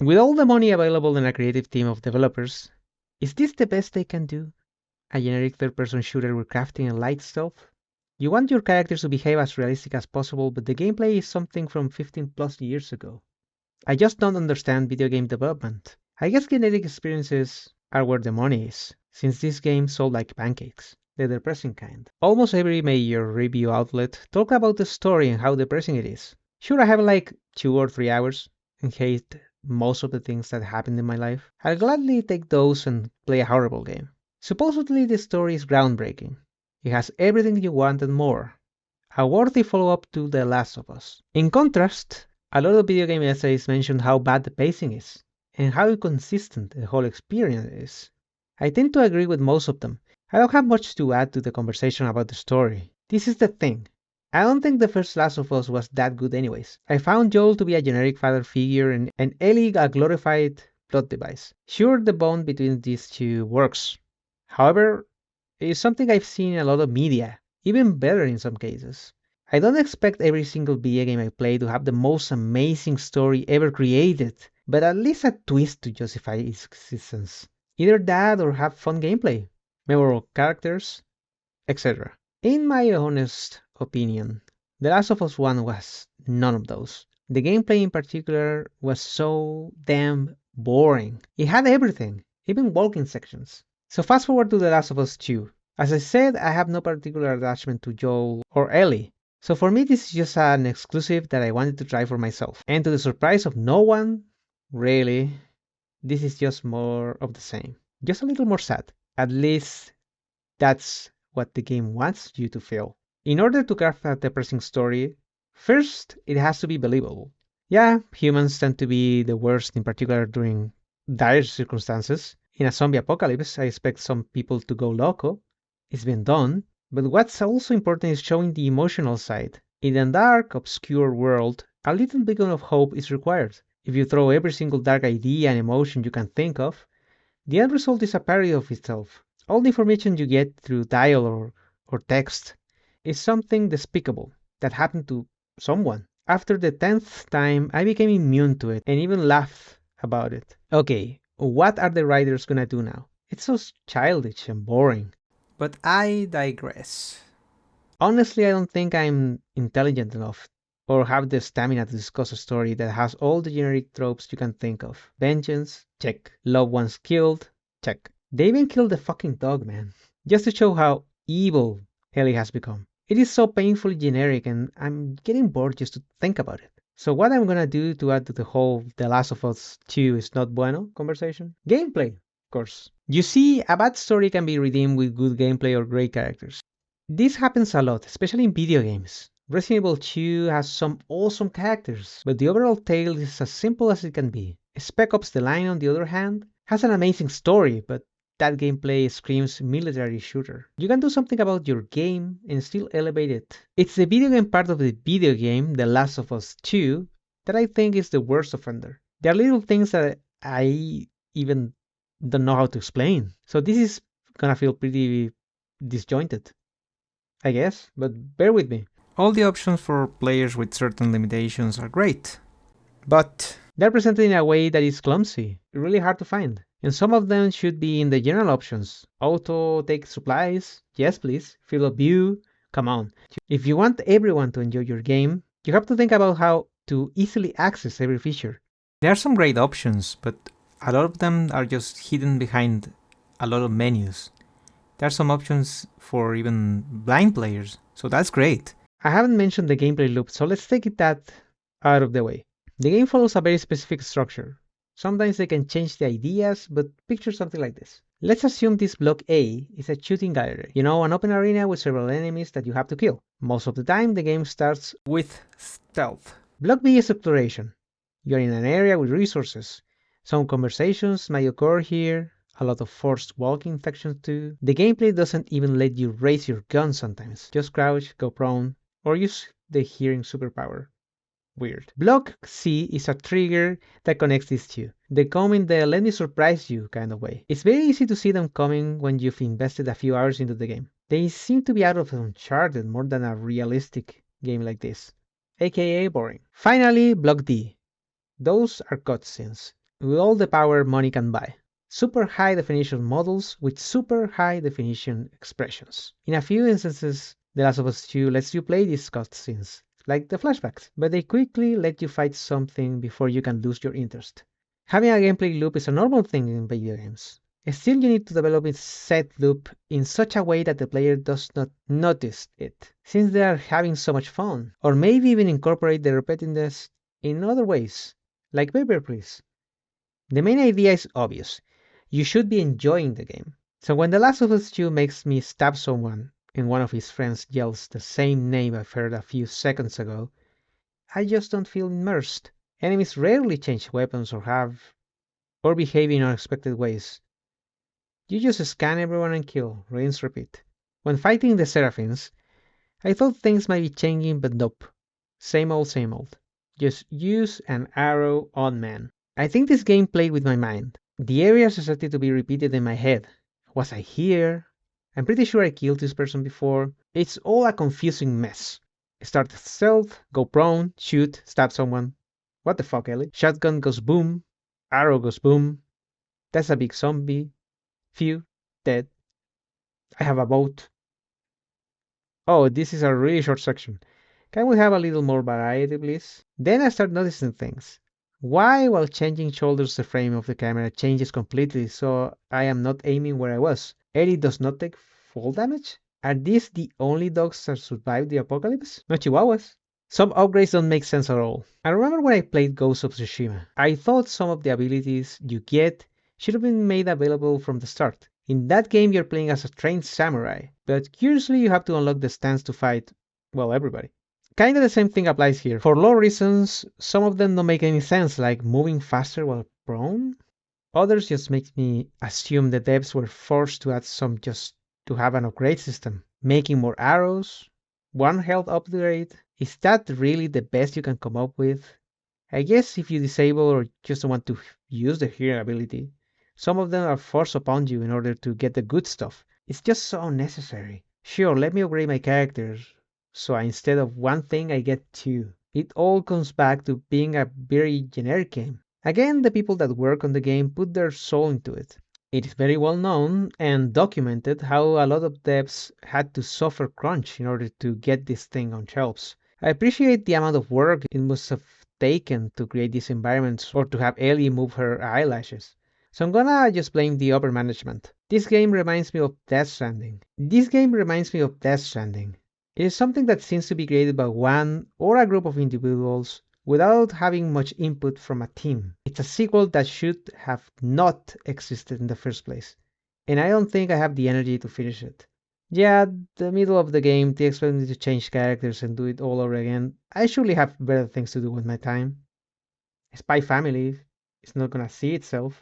With all the money available in a creative team of developers, is this the best they can do? A generic third-person shooter with crafting and light stealth? You want your characters to behave as realistic as possible, but the gameplay is something from 15 plus years ago. I just don't understand video game development. I guess generic experiences are where the money is, since this game sold like pancakes, the depressing kind. Almost every major review outlet talk about the story and how depressing it is. Sure, I have like 2 or 3 hours and hate most of the things that happened in my life. I'll gladly take those and play a horrible game. Supposedly the story is groundbreaking. It has everything you want and more. A worthy follow-up to The Last of Us. In contrast, a lot of video game essays mention how bad the pacing is, and how inconsistent the whole experience is. I tend to agree with most of them. I don't have much to add to the conversation about the story. This is the thing. I don't think the first Last of Us was that good anyways. I found Joel to be a generic father figure and Ellie a glorified plot device. Sure, the bond between these two works. However, it is something I've seen in a lot of media, even better in some cases. I don't expect every single video game I play to have the most amazing story ever created, but at least a twist to justify its existence. Either that or have fun gameplay, memorable characters, etc. In my honest opinion, The Last of Us 1 was none of those. The gameplay in particular was so damn boring. It had everything, even walking sections. So fast forward to The Last of Us 2. As I said, I have no particular attachment to Joel or Ellie. So for me, this is just an exclusive that I wanted to try for myself. And to the surprise of no one, really, this is just more of the same. Just a little more sad. At least that's what the game wants you to feel. In order to craft a depressing story, first, it has to be believable. Yeah, humans tend to be the worst, in particular during dire circumstances. In a zombie apocalypse, I expect some people to go loco. It's been done. But what's also important is showing the emotional side. In a dark, obscure world, a little beacon of hope is required. If you throw every single dark idea and emotion you can think of, the end result is a parody of itself. All the information you get through dialogue or text is something despicable that happened to someone. After the 10th time, I became immune to it and even laughed about it. Okay, what are the writers gonna do now? It's so childish and boring. But I digress. Honestly, I don't think I'm intelligent enough or have the stamina to discuss a story that has all the generic tropes you can think of. Vengeance, check. Loved ones killed, check. They even killed the fucking dog, man. Just to show how evil Ellie has become. It is so painfully generic and I'm getting bored just to think about it. So what I'm gonna do to add to the whole The Last of Us 2 is not bueno conversation? Gameplay, of course. You see, a bad story can be redeemed with good gameplay or great characters. This happens a lot, especially in video games. Resident Evil 2 has some awesome characters, but the overall tale is as simple as it can be. Spec Ops The Line, on the other hand, has an amazing story, but that gameplay screams military shooter. You can do something about your game and still elevate it. It's the video game part of the video game, The Last of Us 2, that I think is the worst offender. There are little things that I even don't know how to explain. So this is gonna feel pretty disjointed, I guess, but bear with me. All the options for players with certain limitations are great, but they're presented in a way that is clumsy, really hard to find. And some of them should be in the general options. Auto take supplies, yes please. Field of view, come on. If you want everyone to enjoy your game, you have to think about how to easily access every feature. There are some great options, but a lot of them are just hidden behind a lot of menus. There are some options for even blind players, so that's great. I haven't mentioned the gameplay loop, so let's take that out of the way. The game follows a very specific structure. Sometimes they can change the ideas, but picture something like this. Let's assume this block A is a shooting gallery. You know, an open arena with several enemies that you have to kill. Most of the time, the game starts with stealth. Block B is exploration. You're in an area with resources. Some conversations might occur here, a lot of forced walking sections too. The gameplay doesn't even let you raise your gun sometimes. Just crouch, go prone, or use the hearing superpower. Weird. Block C is a trigger that connects these two. They come in the let me surprise you kind of way. It's very easy to see them coming when you've invested a few hours into the game. They seem to be out of Uncharted more than a realistic game like this, aka boring. Finally, Block D. Those are cutscenes. with all the power money can buy. Super high definition models with super high definition expressions. In a few instances, The Last of Us 2 lets you play these cutscenes, like the flashbacks, but they quickly let you fight something before you can lose your interest. Having a gameplay loop is a normal thing in video games. Still, you need to develop a set loop in such a way that the player does not notice it, since they are having so much fun. Or maybe even incorporate the repetitiveness in other ways, like Paper Please. The main idea is obvious. You should be enjoying the game. So when The Last of Us 2 makes me stab someone and one of his friends yells the same name I've heard a few seconds ago, I just don't feel immersed. Enemies rarely change weapons or behave in unexpected ways. You just scan everyone and kill, rinse, repeat. When fighting the Seraphins, I thought things might be changing, but nope. Same old, same old. Just use an arrow on man. I think this game played with my mind. The areas started to be repeated in my head. Was I here? I'm pretty sure I killed this person before. It's all a confusing mess. Start stealth, go prone, shoot, stab someone. What the fuck, Ellie? Shotgun goes boom, arrow goes boom. That's a big zombie. Phew, dead. I have a boat. Oh, this is a really short section. Can we have a little more variety, please? Then I start noticing things. Why, while changing shoulders, the frame of the camera changes completely so I am not aiming where I was? Ellie does not take fall damage? Are these the only dogs that survived the apocalypse? No chihuahuas. Some upgrades don't make sense at all. I remember when I played Ghost of Tsushima. I thought some of the abilities you get should have been made available from the start. In that game, you're playing as a trained samurai, but curiously, you have to unlock the stance to fight, well, everybody. Kinda the same thing applies here. For lore reasons, some of them don't make any sense, like moving faster while prone. Others just make me assume the devs were forced to add some just to have an upgrade system. Making more arrows, one health upgrade. Is that really the best you can come up with? I guess if you disable or just don't want to use the hero ability, some of them are forced upon you in order to get the good stuff. It's just so unnecessary. Sure, let me upgrade my characters, so instead of one thing I get two. It all comes back to being a very generic game. Again, the people that work on the game put their soul into it. It is very well known and documented how a lot of devs had to suffer crunch in order to get this thing on shelves. I appreciate the amount of work it must have taken to create these environments or to have Ellie move her eyelashes. So I'm gonna just blame the upper management. This game reminds me of Death Stranding. It is something that seems to be created by one or a group of individuals without having much input from a team. It's a sequel that should have not existed in the first place, and I don't think I have the energy to finish it. Yeah, the middle of the game, they expect me to change characters and do it all over again. I surely have better things to do with my time. Spy Family is not gonna see itself.